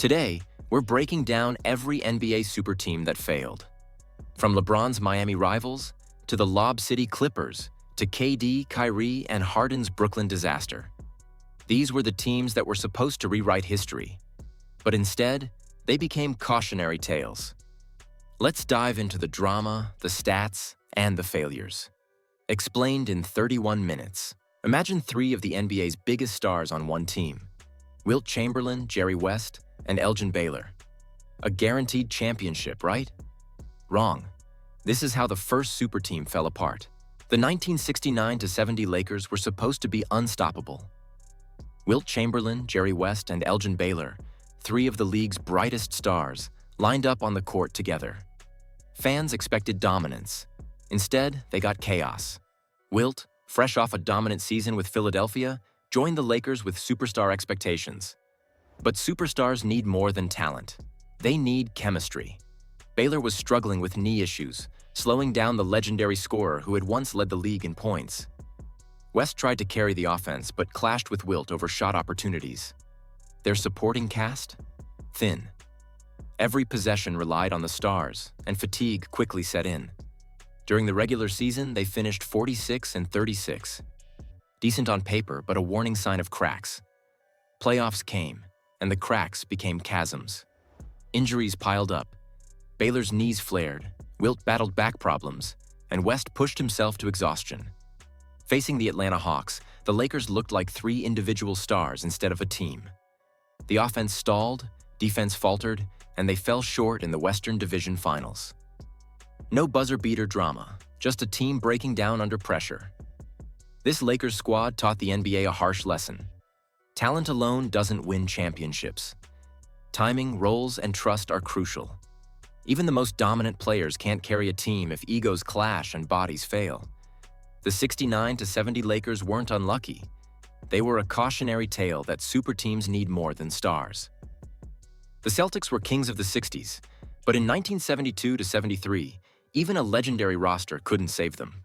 Today, we're breaking down every NBA super team that failed. From LeBron's Miami rivals, to the Lob City Clippers, to KD, Kyrie, and Harden's Brooklyn disaster. These were the teams that were supposed to rewrite history. But instead, they became cautionary tales. Let's dive into the drama, the stats, and the failures. Explained in 31 minutes. Imagine three of the NBA's biggest stars on one team. Wilt Chamberlain, Jerry West, and Elgin Baylor. A guaranteed championship, right? Wrong. This is how the first super team fell apart. The 1969-70 Lakers were supposed to be unstoppable. Wilt Chamberlain, Jerry West, and Elgin Baylor, three of the league's brightest stars, lined up on the court together. Fans expected dominance. Instead, they got chaos. Wilt, fresh off a dominant season with Philadelphia, joined the Lakers with superstar expectations. But superstars need more than talent. They need chemistry. Baylor was struggling with knee issues, slowing down the legendary scorer who had once led the league in points. West tried to carry the offense, but clashed with Wilt over shot opportunities. Their supporting cast? Thin. Every possession relied on the stars, and fatigue quickly set in. During the regular season, they finished 46-36. Decent on paper, but a warning sign of cracks. Playoffs came, and the cracks became chasms. Injuries piled up. Baylor's knees flared, Wilt battled back problems, and West pushed himself to exhaustion. Facing the Atlanta Hawks, the Lakers looked like three individual stars instead of a team. The offense stalled, defense faltered, and they fell short in the Western Division Finals. No buzzer-beater drama, just a team breaking down under pressure. This Lakers squad taught the NBA a harsh lesson. Talent alone doesn't win championships. Timing, roles, and trust are crucial. Even the most dominant players can't carry a team if egos clash and bodies fail. The 69-70 Lakers weren't unlucky. They were a cautionary tale that super teams need more than stars. The Celtics were kings of the 60s, but in 1972-73, even a legendary roster couldn't save them.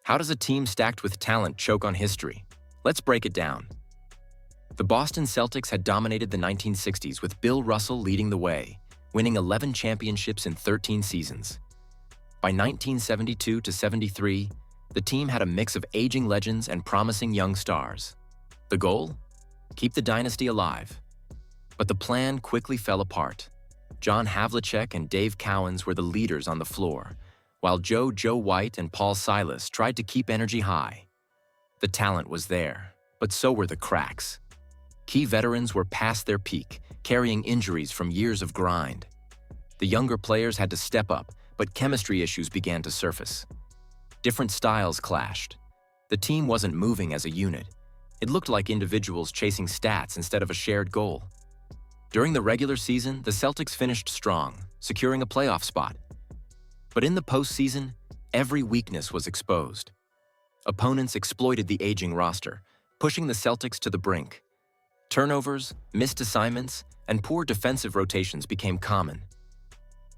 How does a team stacked with talent choke on history? Let's break it down. The Boston Celtics had dominated the 1960s with Bill Russell leading the way, winning 11 championships in 13 seasons. By 1972-73, the team had a mix of aging legends and promising young stars. The goal? Keep the dynasty alive. But the plan quickly fell apart. John Havlicek and Dave Cowens were the leaders on the floor, while Joe White and Paul Silas tried to keep energy high. The talent was there, but so were the cracks. Key veterans were past their peak, carrying injuries from years of grind. The younger players had to step up, but chemistry issues began to surface. Different styles clashed. The team wasn't moving as a unit. It looked like individuals chasing stats instead of a shared goal. During the regular season, the Celtics finished strong, securing a playoff spot. But in the postseason, every weakness was exposed. Opponents exploited the aging roster, pushing the Celtics to the brink. Turnovers, missed assignments, and poor defensive rotations became common.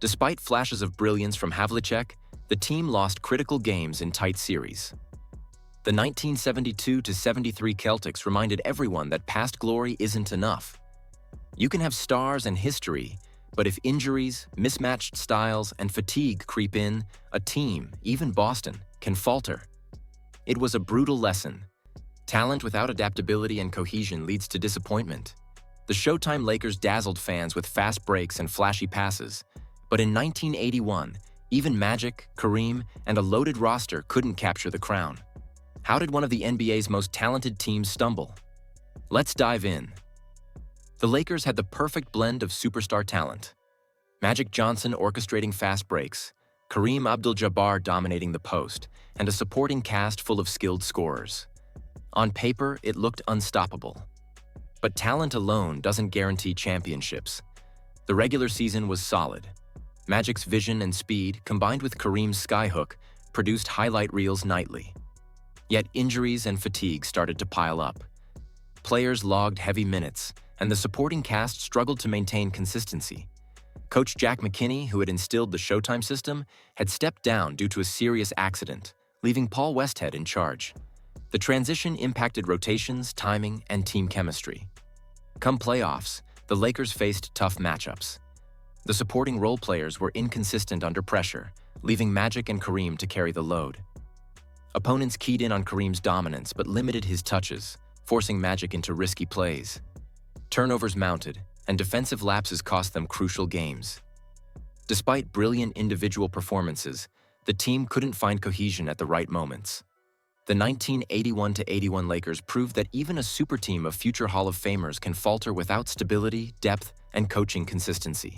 Despite flashes of brilliance from Havlicek, the team lost critical games in tight series. The 1972-73 Celtics reminded everyone that past glory isn't enough. You can have stars and history, but if injuries, mismatched styles, and fatigue creep in, a team, even Boston, can falter. It was a brutal lesson. Talent without adaptability and cohesion leads to disappointment. The Showtime Lakers dazzled fans with fast breaks and flashy passes, but in 1981, even Magic, Kareem, and a loaded roster couldn't capture the crown. How did one of the NBA's most talented teams stumble? Let's dive in. The Lakers had the perfect blend of superstar talent. Magic Johnson orchestrating fast breaks, Kareem Abdul-Jabbar dominating the post, and a supporting cast full of skilled scorers. On paper, it looked unstoppable. But talent alone doesn't guarantee championships. The regular season was solid. Magic's vision and speed, combined with Kareem's skyhook, produced highlight reels nightly. Yet injuries and fatigue started to pile up. Players logged heavy minutes, and the supporting cast struggled to maintain consistency. Coach Jack McKinney, who had instilled the Showtime system, had stepped down due to a serious accident, leaving Paul Westhead in charge. The transition impacted rotations, timing, and team chemistry. Come playoffs, the Lakers faced tough matchups. The supporting role players were inconsistent under pressure, leaving Magic and Kareem to carry the load. Opponents keyed in on Kareem's dominance but limited his touches, forcing Magic into risky plays. Turnovers mounted, and defensive lapses cost them crucial games. Despite brilliant individual performances, the team couldn't find cohesion at the right moments. The 1981-81 Lakers proved that even a super team of future Hall of Famers can falter without stability, depth, and coaching consistency.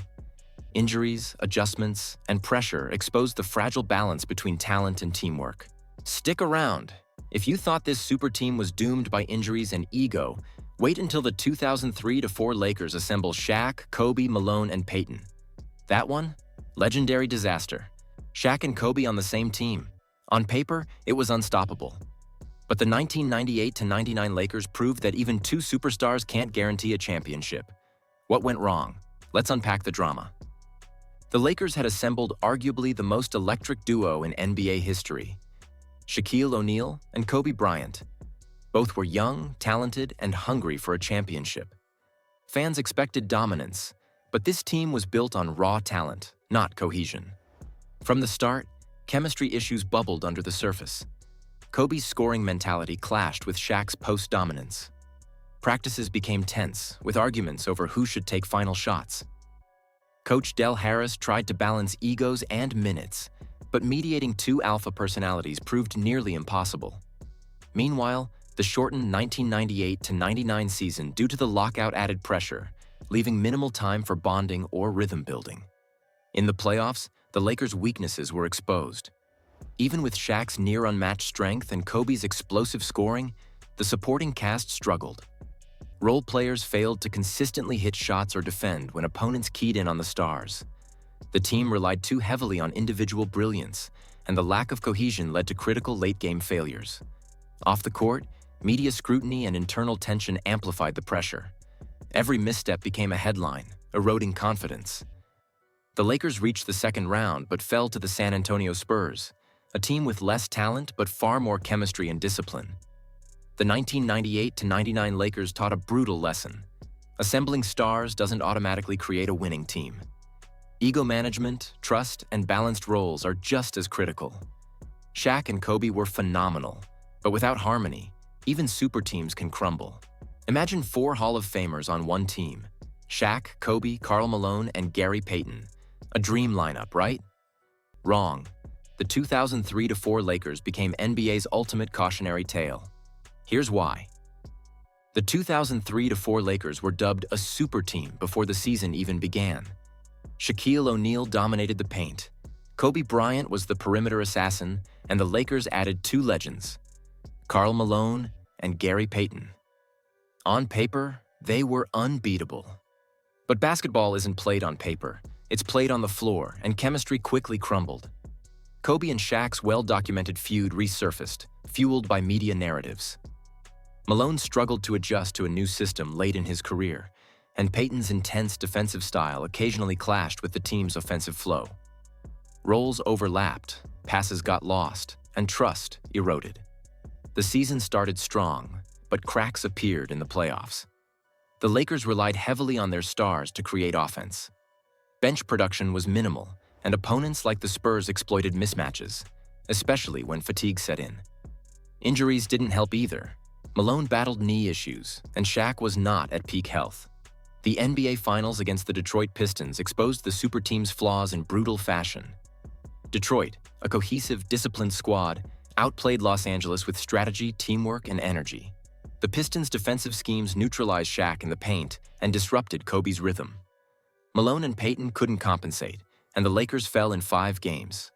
Injuries, adjustments, and pressure exposed the fragile balance between talent and teamwork. Stick around. If you thought this super team was doomed by injuries and ego, wait until the 2003-04 Lakers assemble Shaq, Kobe, Malone, and Peyton. That one? Legendary disaster. Shaq and Kobe on the same team. On paper, it was unstoppable. But the 1998-99 Lakers proved that even two superstars can't guarantee a championship. What went wrong? Let's unpack the drama. The Lakers had assembled arguably the most electric duo in NBA history: Shaquille O'Neal and Kobe Bryant. Both were young, talented, and hungry for a championship. Fans expected dominance, but this team was built on raw talent, not cohesion. From the start, chemistry issues bubbled under the surface. Kobe's scoring mentality clashed with Shaq's post-dominance. Practices became tense, with arguments over who should take final shots. Coach Del Harris tried to balance egos and minutes, but mediating two alpha personalities proved nearly impossible. Meanwhile, the shortened 1998-99 season due to the lockout added pressure, leaving minimal time for bonding or rhythm building. In the playoffs, the Lakers' weaknesses were exposed. Even with Shaq's near-unmatched strength and Kobe's explosive scoring, the supporting cast struggled. Role players failed to consistently hit shots or defend when opponents keyed in on the stars. The team relied too heavily on individual brilliance, and the lack of cohesion led to critical late-game failures. Off the court, media scrutiny and internal tension amplified the pressure. Every misstep became a headline, eroding confidence. The Lakers reached the second round but fell to the San Antonio Spurs, a team with less talent but far more chemistry and discipline. The 1998-99 Lakers taught a brutal lesson. Assembling stars doesn't automatically create a winning team. Ego management, trust, and balanced roles are just as critical. Shaq and Kobe were phenomenal, but without harmony, even super teams can crumble. Imagine four Hall of Famers on one team: Shaq, Kobe, Karl Malone, and Gary Payton. A dream lineup, right? Wrong. The 2003-04 Lakers became NBA's ultimate cautionary tale. Here's why. The 2003-04 Lakers were dubbed a super team before the season even began. Shaquille O'Neal dominated the paint. Kobe Bryant was the perimeter assassin, and the Lakers added two legends: Karl Malone and Gary Payton. On paper, they were unbeatable. But basketball isn't played on paper. It's played on the floor, and chemistry quickly crumbled. Kobe and Shaq's well-documented feud resurfaced, fueled by media narratives. Malone struggled to adjust to a new system late in his career, and Payton's intense defensive style occasionally clashed with the team's offensive flow. Roles overlapped, passes got lost, and trust eroded. The season started strong, but cracks appeared in the playoffs. The Lakers relied heavily on their stars to create offense. Bench production was minimal, and opponents like the Spurs exploited mismatches, especially when fatigue set in. Injuries didn't help either. Malone battled knee issues, and Shaq was not at peak health. The NBA Finals against the Detroit Pistons exposed the super team's flaws in brutal fashion. Detroit, a cohesive, disciplined squad, outplayed Los Angeles with strategy, teamwork, and energy. The Pistons' defensive schemes neutralized Shaq in the paint and disrupted Kobe's rhythm. Malone and Payton couldn't compensate, and the Lakers fell in 5 games.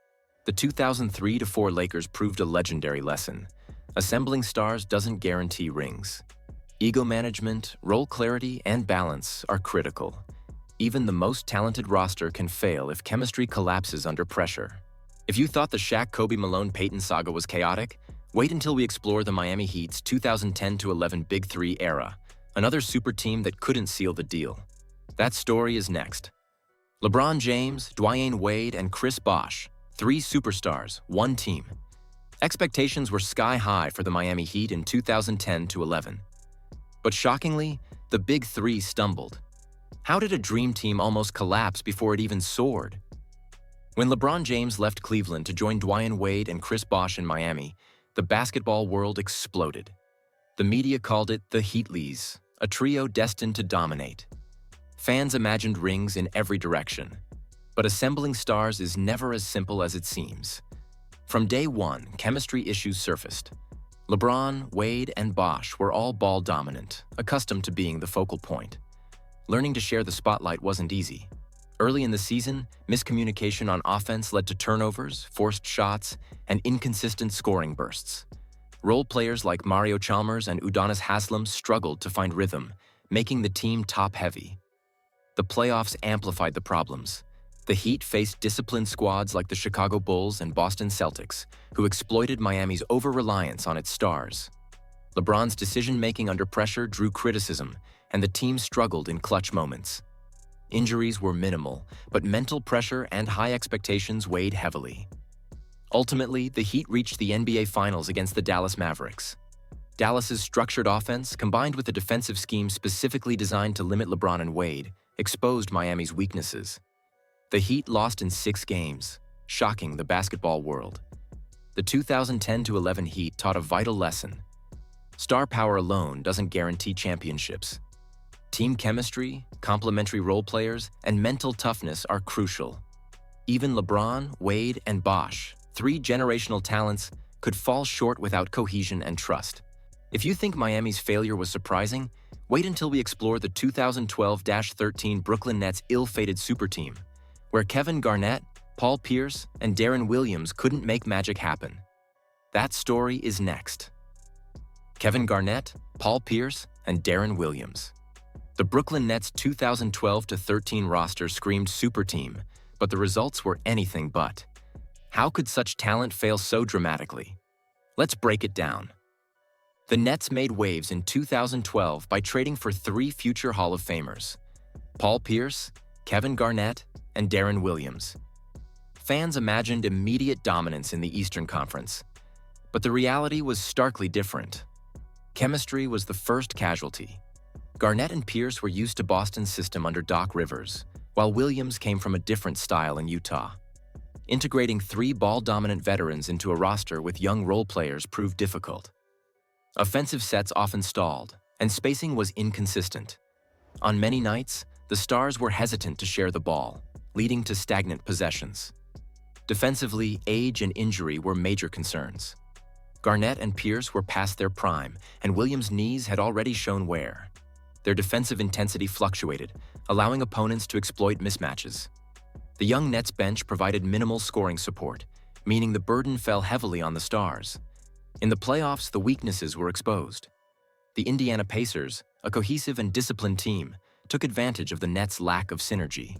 The 2003-04 Lakers proved a legendary lesson. Assembling stars doesn't guarantee rings. Ego management, role clarity, and balance are critical. Even the most talented roster can fail if chemistry collapses under pressure. If you thought the Shaq, Kobe, Malone, Payton saga was chaotic, wait until we explore the Miami Heat's 2010-11 Big Three era, another super team that couldn't seal the deal. That story is next. LeBron James, Dwyane Wade, and Chris Bosh, 3 superstars, 1 team. Expectations were sky high for the Miami Heat in 2010-11. But shockingly, the Big Three stumbled. How did a dream team almost collapse before it even soared? When LeBron James left Cleveland to join Dwyane Wade and Chris Bosh in Miami, the basketball world exploded. The media called it the Heatleys, a trio destined to dominate. Fans imagined rings in every direction. But assembling stars is never as simple as it seems. From day one, chemistry issues surfaced. LeBron, Wade, and Bosh were all ball dominant, accustomed to being the focal point. Learning to share the spotlight wasn't easy. Early in the season, miscommunication on offense led to turnovers, forced shots, and inconsistent scoring bursts. Role players like Mario Chalmers and Udonis Haslem struggled to find rhythm, making the team top-heavy. The playoffs amplified the problems. The Heat faced disciplined squads like the Chicago Bulls and Boston Celtics, who exploited Miami's over-reliance on its stars. LeBron's decision-making under pressure drew criticism, and the team struggled in clutch moments. Injuries were minimal, but mental pressure and high expectations weighed heavily. Ultimately, the Heat reached the NBA Finals against the Dallas Mavericks. Dallas's structured offense, combined with a defensive scheme specifically designed to limit LeBron and Wade, exposed Miami's weaknesses. The Heat lost in 6 games, shocking the basketball world. The 2010-11 Heat taught a vital lesson. Star power alone doesn't guarantee championships. Team chemistry, complementary role players, and mental toughness are crucial. Even LeBron, Wade, and Bosh, 3 generational talents, could fall short without cohesion and trust. If you think Miami's failure was surprising, wait until we explore the 2012-13 Brooklyn Nets' ill-fated Superteam, where Kevin Garnett, Paul Pierce, and Deron Williams couldn't make magic happen. That story is next. Kevin Garnett, Paul Pierce, and Deron Williams. The Brooklyn Nets' 2012-13 roster screamed Superteam, but the results were anything but. How could such talent fail so dramatically? Let's break it down. The Nets made waves in 2012 by trading for 3 future Hall of Famers: Paul Pierce, Kevin Garnett, and Deron Williams. Fans imagined immediate dominance in the Eastern Conference, but the reality was starkly different. Chemistry was the first casualty. Garnett and Pierce were used to Boston's system under Doc Rivers, while Williams came from a different style in Utah. Integrating 3 ball-dominant veterans into a roster with young role players proved difficult. Offensive sets often stalled, and spacing was inconsistent. On many nights, the stars were hesitant to share the ball, leading to stagnant possessions. Defensively, age and injury were major concerns. Garnett and Pierce were past their prime, and Williams' knees had already shown wear. Their defensive intensity fluctuated, allowing opponents to exploit mismatches. The young Nets bench provided minimal scoring support, meaning the burden fell heavily on the stars. In the playoffs, the weaknesses were exposed. The Indiana Pacers, a cohesive and disciplined team, took advantage of the Nets' lack of synergy.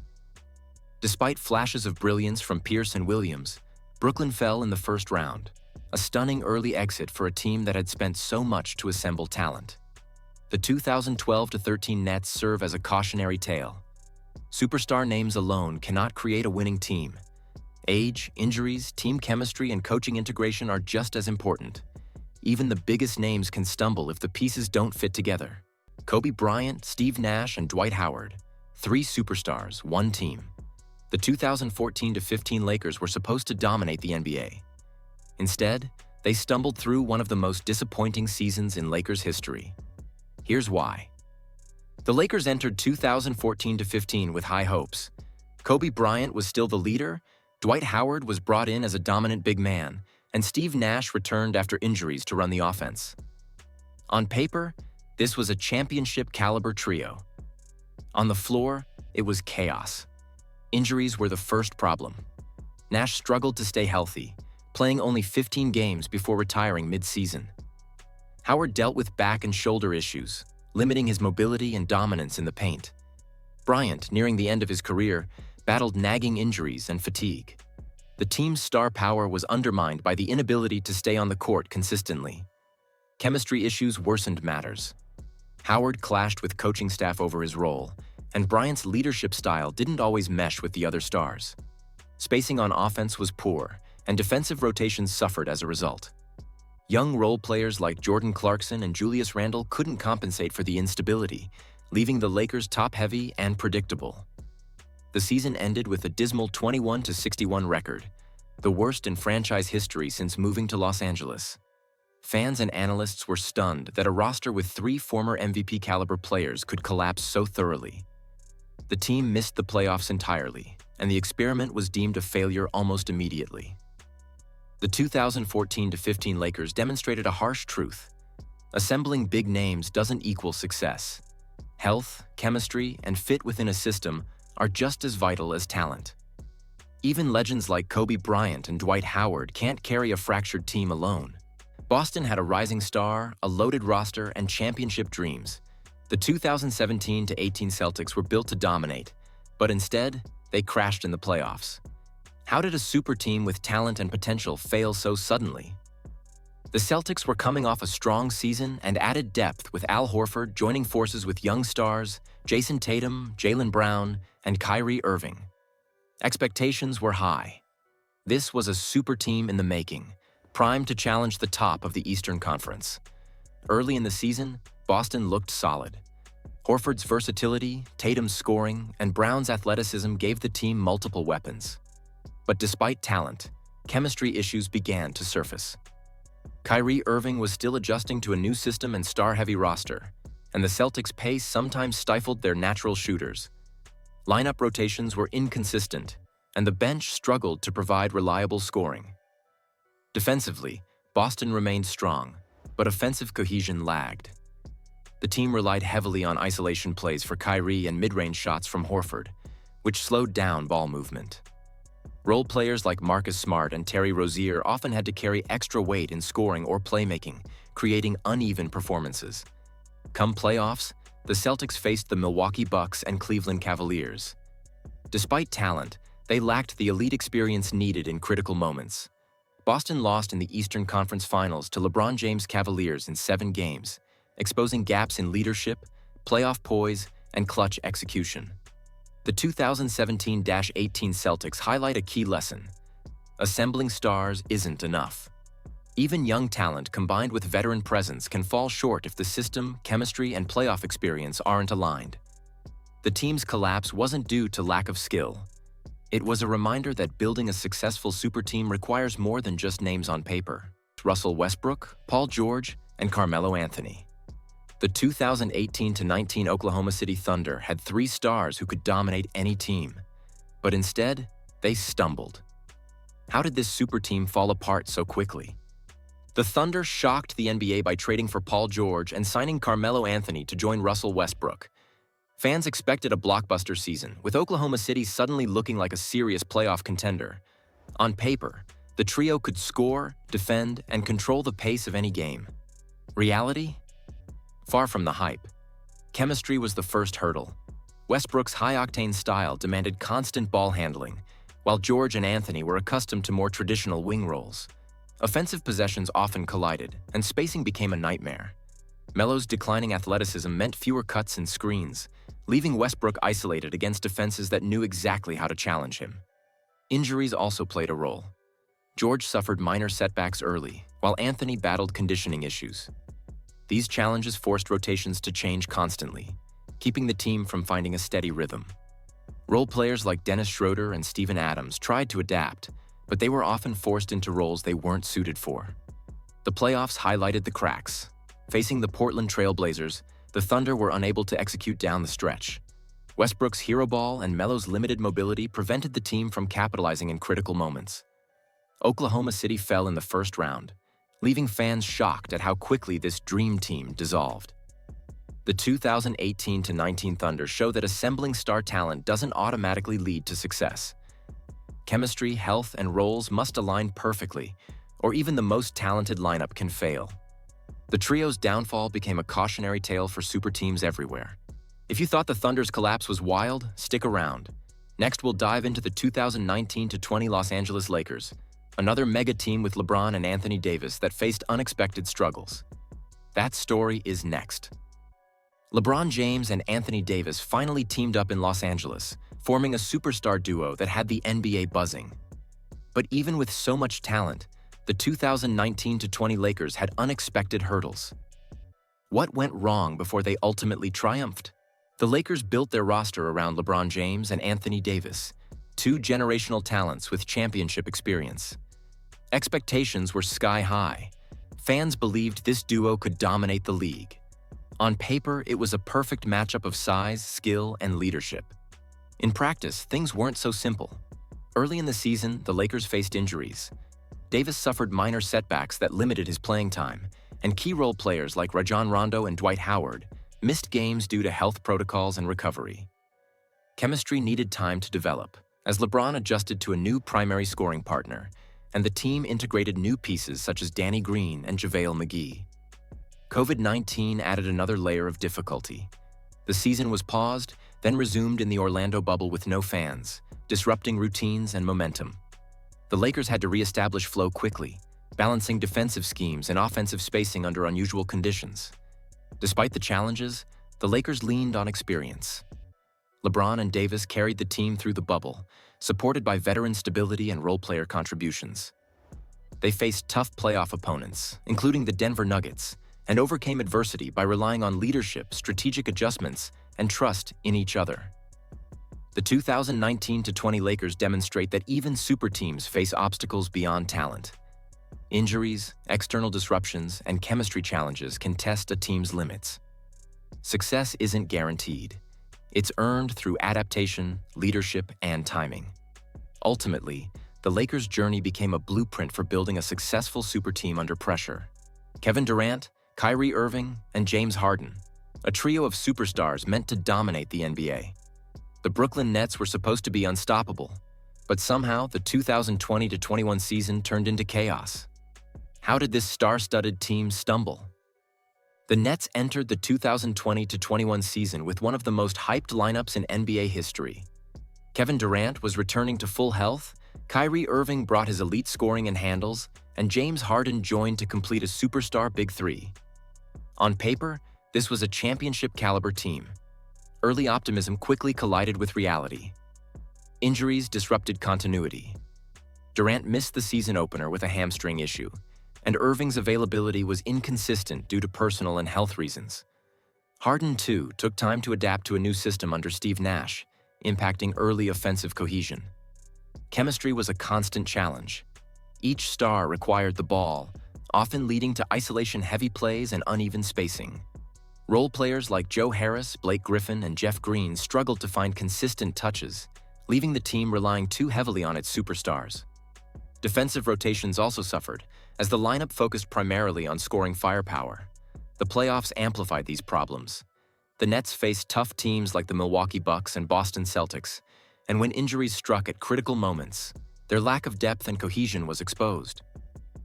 Despite flashes of brilliance from Pierce and Williams, Brooklyn fell in the first round, a stunning early exit for a team that had spent so much to assemble talent. The 2012-13 Nets serve as a cautionary tale. Superstar names alone cannot create a winning team. Age, injuries, team chemistry, and coaching integration are just as important. Even the biggest names can stumble if the pieces don't fit together. Kobe Bryant, Steve Nash, and Dwight Howard. 3 superstars, 1 team. The 2014-15 Lakers were supposed to dominate the NBA. Instead, they stumbled through one of the most disappointing seasons in Lakers history. Here's why. The Lakers entered 2014-15 with high hopes. Kobe Bryant was still the leader, Dwight Howard was brought in as a dominant big man, and Steve Nash returned after injuries to run the offense. On paper, this was a championship-caliber trio. On the floor, it was chaos. Injuries were the first problem. Nash struggled to stay healthy, playing only 15 games before retiring mid-season. Howard dealt with back and shoulder issues, limiting his mobility and dominance in the paint. Bryant, nearing the end of his career, battled nagging injuries and fatigue. The team's star power was undermined by the inability to stay on the court consistently. Chemistry issues worsened matters. Howard clashed with coaching staff over his role, and Bryant's leadership style didn't always mesh with the other stars. Spacing on offense was poor, and defensive rotations suffered as a result. Young role players like Jordan Clarkson and Julius Randle couldn't compensate for the instability, leaving the Lakers top-heavy and predictable. The season ended with a dismal 21-61 record, the worst in franchise history since moving to Los Angeles. Fans and analysts were stunned that a roster with 3 former MVP-caliber players could collapse so thoroughly. The team missed the playoffs entirely, and the experiment was deemed a failure almost immediately. The 2014-15 Lakers demonstrated a harsh truth. Assembling big names doesn't equal success. Health, chemistry, and fit within a system are just as vital as talent. Even legends like Kobe Bryant and Dwight Howard can't carry a fractured team alone. Boston had a rising star, a loaded roster, and championship dreams. The 2017-18 Celtics were built to dominate, but instead, they crashed in the playoffs. How did a super team with talent and potential fail so suddenly? The Celtics were coming off a strong season and added depth with Al Horford joining forces with young stars Jason Tatum, Jaylen Brown, and Kyrie Irving. Expectations were high. This was a super team in the making, primed to challenge the top of the Eastern Conference. Early in the season, Boston looked solid. Horford's versatility, Tatum's scoring, and Brown's athleticism gave the team multiple weapons. But despite talent, chemistry issues began to surface. Kyrie Irving was still adjusting to a new system and star-heavy roster, and the Celtics' pace sometimes stifled their natural shooters. Lineup rotations were inconsistent, and the bench struggled to provide reliable scoring. Defensively, Boston remained strong, but offensive cohesion lagged. The team relied heavily on isolation plays for Kyrie and mid-range shots from Horford, which slowed down ball movement. Role players like Marcus Smart and Terry Rozier often had to carry extra weight in scoring or playmaking, creating uneven performances. Come playoffs, the Celtics faced the Milwaukee Bucks and Cleveland Cavaliers. Despite talent, they lacked the elite experience needed in critical moments. Boston lost in the Eastern Conference Finals to LeBron James' Cavaliers in 7 games, exposing gaps in leadership, playoff poise, and clutch execution. The 2017-18 Celtics highlight a key lesson. Assembling stars isn't enough. Even young talent combined with veteran presence can fall short if the system, chemistry, and playoff experience aren't aligned. The team's collapse wasn't due to lack of skill. It was a reminder that building a successful super team requires more than just names on paper. Russell Westbrook, Paul George, and Carmelo Anthony. The 2018-19 Oklahoma City Thunder had 3 stars who could dominate any team, but instead, they stumbled. How did this super team fall apart so quickly? The Thunder shocked the NBA by trading for Paul George and signing Carmelo Anthony to join Russell Westbrook. Fans expected a blockbuster season, with Oklahoma City suddenly looking like a serious playoff contender. On paper, the trio could score, defend, and control the pace of any game. Reality? Far from the hype. Chemistry was the first hurdle. Westbrook's high-octane style demanded constant ball handling, while George and Anthony were accustomed to more traditional wing roles. Offensive possessions often collided, and spacing became a nightmare. Melo's declining athleticism meant fewer cuts and screens, leaving Westbrook isolated against defenses that knew exactly how to challenge him. Injuries also played a role. George suffered minor setbacks early, while Anthony battled conditioning issues. These challenges forced rotations to change constantly, keeping the team from finding a steady rhythm. Role players like Dennis Schroeder and Steven Adams tried to adapt, but they were often forced into roles they weren't suited for. The playoffs highlighted the cracks. Facing the Portland Trail Blazers, the Thunder were unable to execute down the stretch. Westbrook's hero ball and Melo's limited mobility prevented the team from capitalizing in critical moments. Oklahoma City fell in the first round, leaving fans shocked at how quickly this dream team dissolved. The 2018-19 Thunder show that assembling star talent doesn't automatically lead to success. Chemistry, health, and roles must align perfectly, or even the most talented lineup can fail. The trio's downfall became a cautionary tale for super teams everywhere. If you thought the Thunder's collapse was wild, stick around. Next, we'll dive into the 2019-20 Los Angeles Lakers, another mega team with LeBron and Anthony Davis that faced unexpected struggles. That story is next. LeBron James and Anthony Davis finally teamed up in Los Angeles, forming a superstar duo that had the NBA buzzing. But even with so much talent, the 2019-20 Lakers had unexpected hurdles. What went wrong before they ultimately triumphed? The Lakers built their roster around LeBron James and Anthony Davis, two generational talents with championship experience. Expectations were sky high. Fans believed this duo could dominate the league. On paper, it was a perfect matchup of size, skill, and leadership. In practice, things weren't so simple. Early in the season, the Lakers faced injuries. Davis suffered minor setbacks that limited his playing time, and key role players like Rajon Rondo and Dwight Howard missed games due to health protocols and recovery. Chemistry needed time to develop, as LeBron adjusted to a new primary scoring partner, and the team integrated new pieces such as Danny Green and JaVale McGee. COVID-19 added another layer of difficulty. The season was paused, then resumed in the Orlando bubble with no fans, disrupting routines and momentum. The Lakers had to reestablish flow quickly, balancing defensive schemes and offensive spacing under unusual conditions. Despite the challenges, the Lakers leaned on experience. LeBron and Davis carried the team through the bubble, supported by veteran stability and role-player contributions. They faced tough playoff opponents, including the Denver Nuggets, and overcame adversity by relying on leadership, strategic adjustments, and trust in each other. The 2019-20 Lakers demonstrate that even super teams face obstacles beyond talent. Injuries, external disruptions, and chemistry challenges can test a team's limits. Success isn't guaranteed. It's earned through adaptation, leadership, and timing. Ultimately, the Lakers' journey became a blueprint for building a successful super team under pressure. Kevin Durant, Kyrie Irving, and James Harden, a trio of superstars meant to dominate the NBA. The Brooklyn Nets were supposed to be unstoppable, but somehow the 2020-21 season turned into chaos. How did this star-studded team stumble? The Nets entered the 2020-21 season with one of the most hyped lineups in NBA history. Kevin Durant was returning to full health, Kyrie Irving brought his elite scoring and handles, and James Harden joined to complete a superstar Big Three. On paper, this was a championship-caliber team. Early optimism quickly collided with reality. Injuries disrupted continuity. Durant missed the season opener with a hamstring issue, and Irving's availability was inconsistent due to personal and health reasons. Harden, too, took time to adapt to a new system under Steve Nash, impacting early offensive cohesion. Chemistry was a constant challenge. Each star required the ball, often leading to isolation-heavy plays and uneven spacing. Role players like Joe Harris, Blake Griffin, and Jeff Green struggled to find consistent touches, leaving the team relying too heavily on its superstars. Defensive rotations also suffered, as the lineup focused primarily on scoring firepower. The playoffs amplified these problems. The Nets faced tough teams like the Milwaukee Bucks and Boston Celtics, and when injuries struck at critical moments, their lack of depth and cohesion was exposed.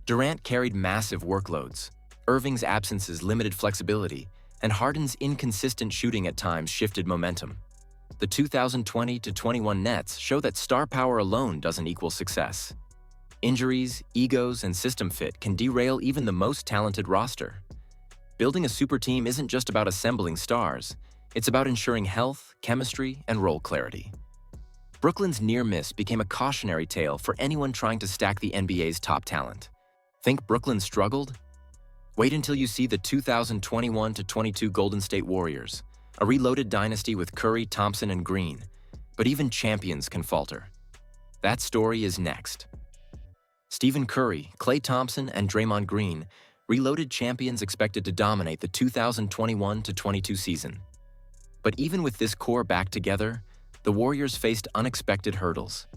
Durant carried massive workloads. Irving's absences limited flexibility, and Harden's inconsistent shooting at times shifted momentum. The 2020-21 Nets show that star power alone doesn't equal success. Injuries, egos, and system fit can derail even the most talented roster. Building a super team isn't just about assembling stars, it's about ensuring health, chemistry, and role clarity. Brooklyn's near miss became a cautionary tale for anyone trying to stack the NBA's top talent. Think Brooklyn struggled? Wait until you see the 2021-22 Golden State Warriors, a reloaded dynasty with Curry, Thompson, and Green. But even champions can falter. That story is next. Stephen Curry, Klay Thompson, and Draymond Green, reloaded champions expected to dominate the 2021-22 season. But even with this core back together, the Warriors faced unexpected hurdles.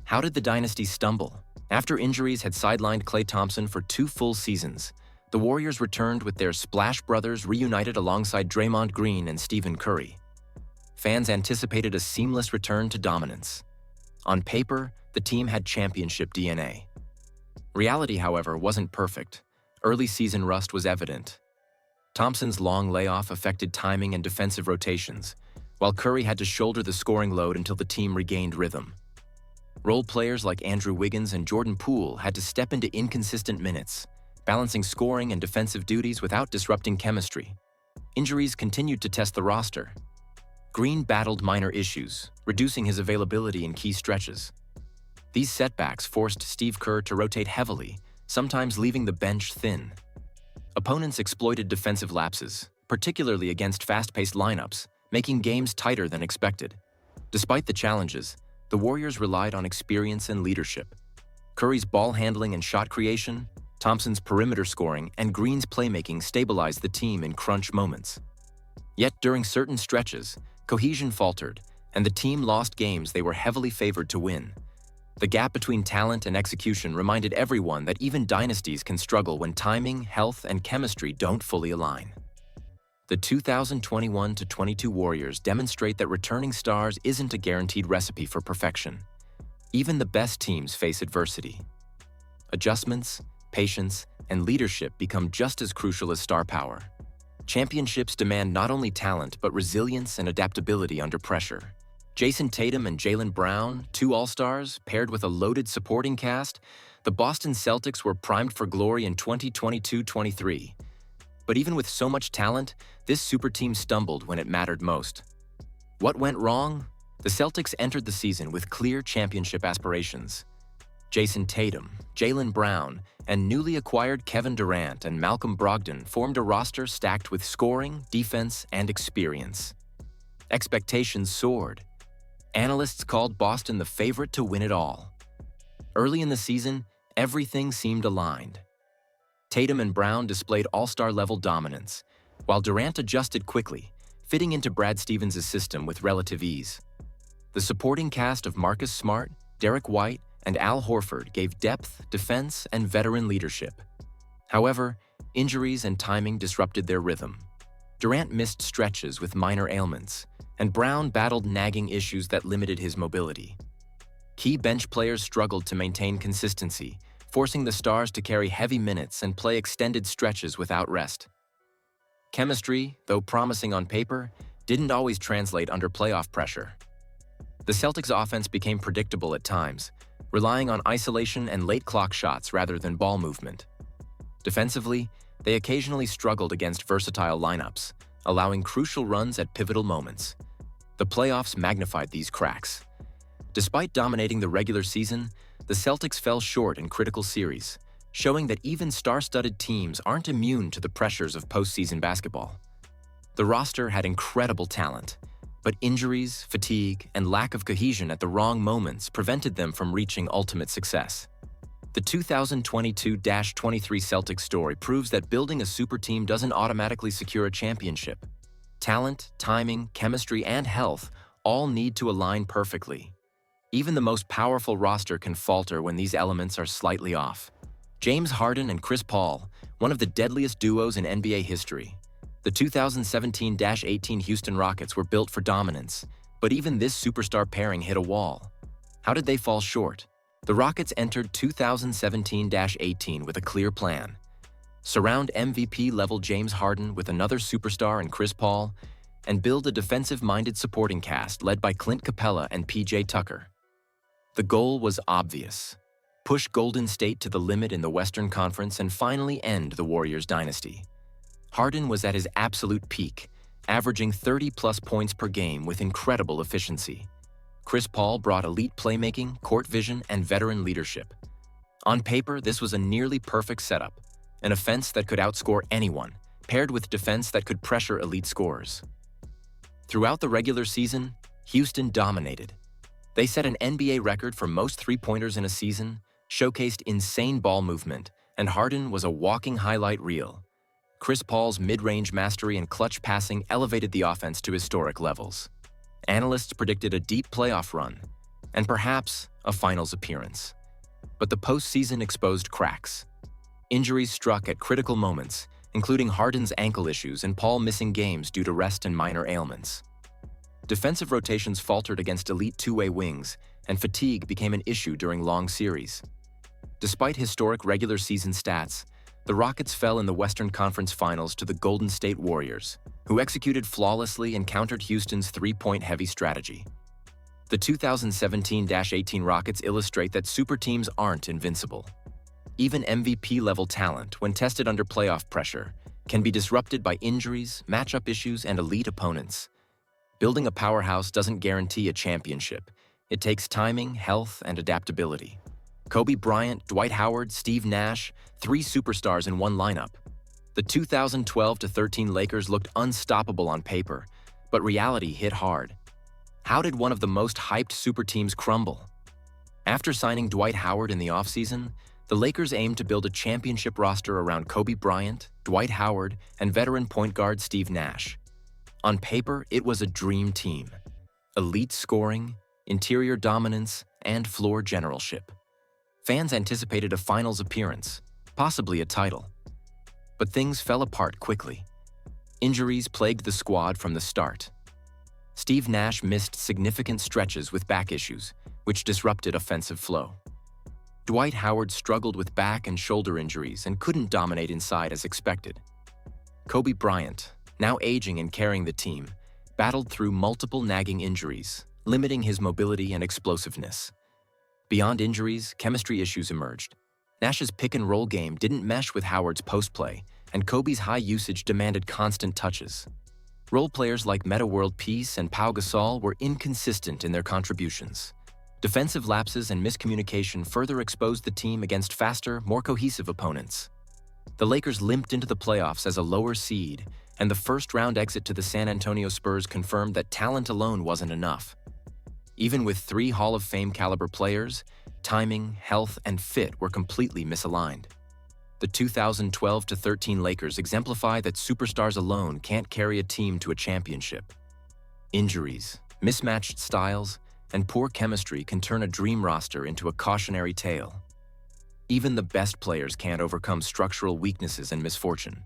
How did the dynasty stumble? After injuries had sidelined Klay Thompson for 2 full seasons, the Warriors returned with their Splash Brothers reunited alongside Draymond Green and Stephen Curry. Fans anticipated a seamless return to dominance. On paper, the team had championship DNA. Reality, however, wasn't perfect. Early season rust was evident. Thompson's long layoff affected timing and defensive rotations, while Curry had to shoulder the scoring load until the team regained rhythm. Role players like Andrew Wiggins and Jordan Poole had to step into inconsistent minutes, balancing scoring and defensive duties without disrupting chemistry. Injuries continued to test the roster. Green battled minor issues, reducing his availability in key stretches. These setbacks forced Steve Kerr to rotate heavily, sometimes leaving the bench thin. Opponents exploited defensive lapses, particularly against fast-paced lineups, making games tighter than expected. Despite the challenges, the Warriors relied on experience and leadership. Curry's ball handling and shot creation, Thompson's perimeter scoring, and Green's playmaking stabilized the team in crunch moments. Yet during certain stretches, cohesion faltered, and the team lost games they were heavily favored to win. The gap between talent and execution reminded everyone that even dynasties can struggle when timing, health, and chemistry don't fully align. The 2021-22 Warriors demonstrate that returning stars isn't a guaranteed recipe for perfection. Even the best teams face adversity. Adjustments, patience, and leadership become just as crucial as star power. Championships demand not only talent but resilience and adaptability under pressure. Jason Tatum and Jaylen Brown, two All-Stars, paired with a loaded supporting cast, the Boston Celtics were primed for glory in 2022-23. But even with so much talent, this super team stumbled when it mattered most. What went wrong? The Celtics entered the season with clear championship aspirations. Jason Tatum, Jaylen Brown, and newly acquired Kevin Durant and Malcolm Brogdon formed a roster stacked with scoring, defense, and experience. Expectations soared. Analysts called Boston the favorite to win it all. Early in the season, everything seemed aligned. Tatum and Brown displayed all-star-level dominance, while Durant adjusted quickly, fitting into Brad Stevens' system with relative ease. The supporting cast of Marcus Smart, Derek White, and Al Horford gave depth, defense, and veteran leadership. However, injuries and timing disrupted their rhythm. Durant missed stretches with minor ailments, and Brown battled nagging issues that limited his mobility. Key bench players struggled to maintain consistency, forcing the stars to carry heavy minutes and play extended stretches without rest. Chemistry, though promising on paper, didn't always translate under playoff pressure. The Celtics' offense became predictable at times, relying on isolation and late clock shots rather than ball movement. Defensively, they occasionally struggled against versatile lineups, allowing crucial runs at pivotal moments. The playoffs magnified these cracks. Despite dominating the regular season, the Celtics fell short in critical series, showing that even star-studded teams aren't immune to the pressures of postseason basketball. The roster had incredible talent, but injuries, fatigue, and lack of cohesion at the wrong moments prevented them from reaching ultimate success. The 2022-23 Celtics story proves that building a super team doesn't automatically secure a championship. Talent, timing, chemistry, and health all need to align perfectly. Even the most powerful roster can falter when these elements are slightly off. James Harden and Chris Paul, one of the deadliest duos in NBA history. The 2017-18 Houston Rockets were built for dominance, but even this superstar pairing hit a wall. How did they fall short? The Rockets entered 2017-18 with a clear plan. Surround MVP-level James Harden with another superstar in Chris Paul, and build a defensive-minded supporting cast led by Clint Capella and PJ Tucker. The goal was obvious: push Golden State to the limit in the Western Conference and finally end the Warriors' dynasty. Harden was at his absolute peak, averaging 30-plus points per game with incredible efficiency. Chris Paul brought elite playmaking, court vision, and veteran leadership. On paper, this was a nearly perfect setup, an offense that could outscore anyone, paired with defense that could pressure elite scorers. Throughout the regular season, Houston dominated. They set an NBA record for most three-pointers in a season, showcased insane ball movement, and Harden was a walking highlight reel. Chris Paul's mid-range mastery and clutch passing elevated the offense to historic levels. Analysts predicted a deep playoff run, and perhaps a finals appearance. But the postseason exposed cracks. Injuries struck at critical moments, including Harden's ankle issues and Paul missing games due to rest and minor ailments. Defensive rotations faltered against elite two-way wings, and fatigue became an issue during long series. Despite historic regular season stats, the Rockets fell in the Western Conference Finals to the Golden State Warriors, who executed flawlessly and countered Houston's three-point-heavy strategy. The 2017-18 Rockets illustrate that super teams aren't invincible. Even MVP-level talent, when tested under playoff pressure, can be disrupted by injuries, matchup issues, and elite opponents. Building a powerhouse doesn't guarantee a championship. It takes timing, health, and adaptability. Kobe Bryant, Dwight Howard, Steve Nash, three superstars in one lineup. The 2012-13 Lakers looked unstoppable on paper, But reality hit hard. How did one of the most hyped super teams crumble? After signing Dwight Howard in the offseason, the Lakers aimed to build a championship roster around Kobe Bryant, Dwight Howard, and veteran point guard Steve Nash. On paper, it was a dream team. Elite scoring, interior dominance, and floor generalship. Fans anticipated a finals appearance, possibly a title. But things fell apart quickly. Injuries plagued the squad from the start. Steve Nash missed significant stretches with back issues, which disrupted offensive flow. Dwight Howard struggled with back and shoulder injuries and couldn't dominate inside as expected. Kobe Bryant, now aging and carrying the team, battled through multiple nagging injuries, limiting his mobility and explosiveness. Beyond injuries, chemistry issues emerged. Nash's pick-and-roll game didn't mesh with Howard's post-play, and Kobe's high usage demanded constant touches. Role players like Metta World Peace and Pau Gasol were inconsistent in their contributions. Defensive lapses and miscommunication further exposed the team against faster, more cohesive opponents. The Lakers limped into the playoffs as a lower seed, and the first-round exit to the San Antonio Spurs confirmed that talent alone wasn't enough. Even with 3 Hall of Fame-caliber players, timing, health, and fit were completely misaligned. The 2012-13 Lakers exemplify that superstars alone can't carry a team to a championship. Injuries, mismatched styles, and poor chemistry can turn a dream roster into a cautionary tale. Even the best players can't overcome structural weaknesses and misfortune.